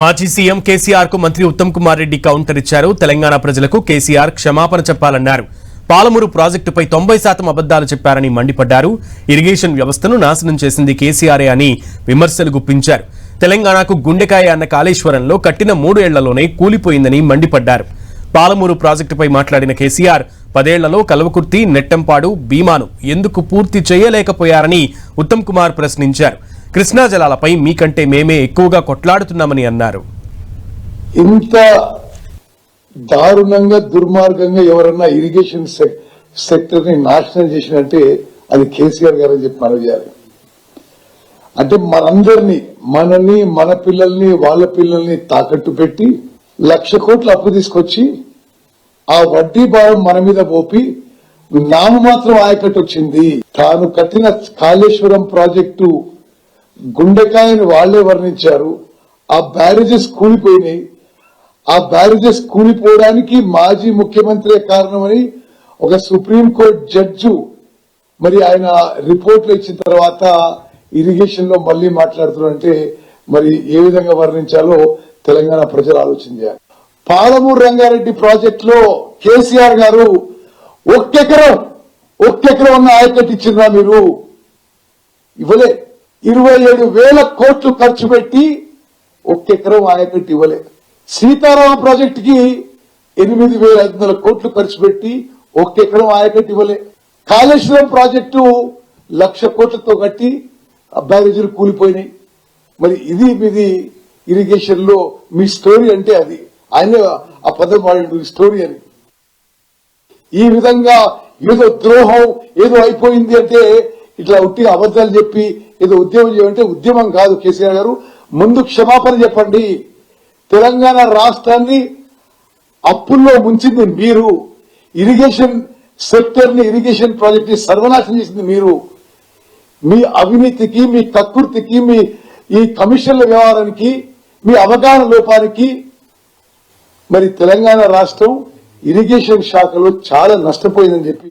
మాజీ సీఎం కేసీఆర్ కు మంత్రి ఉత్తమ్ కుమార్ రెడ్డి కౌంటర్ ఇచ్చారు. తెలంగాణ ప్రజలకు కేసీఆర్ క్షమాపణ చెప్పాలన్నారు. పాలమూరు ప్రాజెక్టుపై 90% అబద్దాలు చెప్పారని మండిపడ్డారు. ఇరిగేషన్ వ్యవస్థను నాశనం చేసింది కేసీఆర్ అని విమర్శలు గుప్పించారు. తెలంగాణకు గుండెకాయ అన్న కాళేశ్వరంలో కట్టిన 3 ఏళ్లలోనే కూలిపోయిందని మండిపడ్డారు. పాలమూరు ప్రాజెక్టుపై మాట్లాడిన కేసీఆర్ 10 ఏళ్లలో కల్వకుర్తి, నెట్టంపాడు, భీమాను ఎందుకు పూర్తి చేయలేకపోయారని ఉత్తమ్ కుమార్ ప్రశ్నించారు. కృష్ణా జలాలపై మీకంటే మేమే ఎక్కువగా కొట్లాడుతున్నామని అన్నారు. ఇంత దారుణంగా దుర్మార్గంగా ఎవరన్నా ఇరిగేషన్ సెక్టర్ ని నాశనం చేసినట్టే అది కేసీఆర్ గారు అని చెప్పి మనం చేయాలి. అంటే మనని మన పిల్లల్ని వాళ్ళ పిల్లల్ని తాకట్టు పెట్టి 1,00,000 కోట్లు అప్పు తీసుకొచ్చి ఆ వడ్డీ భారం మన మీద పోపి నామమాత్రం ఆయకట్టు వచ్చింది. తాను కట్టిన కాళేశ్వరం ప్రాజెక్టు గుండెకాయని వాళ్లే వర్ణించారు. ఆ బ్యారేజెస్ కూలిపోయినాయి. ఆ బ్యారేజెస్ కూలిపోవడానికి మాజీ ముఖ్యమంత్రి కారణమని ఒక సుప్రీంకోర్టు జడ్జు మరి ఆయన రిపోర్ట్లు ఇచ్చిన తర్వాత ఇరిగేషన్ లో మళ్లీ మాట్లాడుతున్నారంటే మరి ఏ విధంగా వర్ణించాలో తెలంగాణ ప్రజలు ఆలోచించారు. పాలమూరు రంగారెడ్డి ప్రాజెక్ట్ లో కేసీఆర్ గారు ఒక్కెకరం ఉన్న ఆయకట్టు ఇచ్చిందా? మీరు ఇవ్వలే. 27,000 కోట్లు ఖర్చు పెట్టి ఒక్కెకరం ఆయకట్టు ఇవ్వలే. సీతారామ ప్రాజెక్టుకి 8,500 కోట్లు ఖర్చు పెట్టి ఒక్కెకరం ఆయకట్టు ఇవ్వలే. కాళేశ్వరం ప్రాజెక్టు 1,00,000 కోట్లతో కట్టి బ్యారేజీలు కూలిపోయినాయి. మరి ఇది మీది ఇరిగేషన్ లో మీ స్టోరీ అంటే అది. ఆయన ఆ పదం వాడిండు స్టోరీ అని. ఈ విధంగా ఏదో ద్రోహం ఏదో అయిపోయింది అంటే ఇట్లా ఉట్టి అబద్దాలు చెప్పి ఏదో ఉద్యమం చేయాలంటే ఉద్యమం కాదు. కేసీఆర్ గారు ముందు క్షమాపణ చెప్పండి. తెలంగాణ రాష్ట్రాన్ని అప్పుల్లో ముంచింది మీరు. ఇరిగేషన్ సెక్టర్ ని, ఇరిగేషన్ ప్రాజెక్ట్ ని సర్వనాశనం చేసింది మీరు. మీ అవినీతికి, మీ కక్కుర్తికి, మీ ఈ కమిషన్ల వ్యవహారానికి, మీ అవగాహన లోపానికి మరి తెలంగాణ రాష్ట్రం ఇరిగేషన్ శాఖలో చాలా నష్టపోయిందని చెప్పి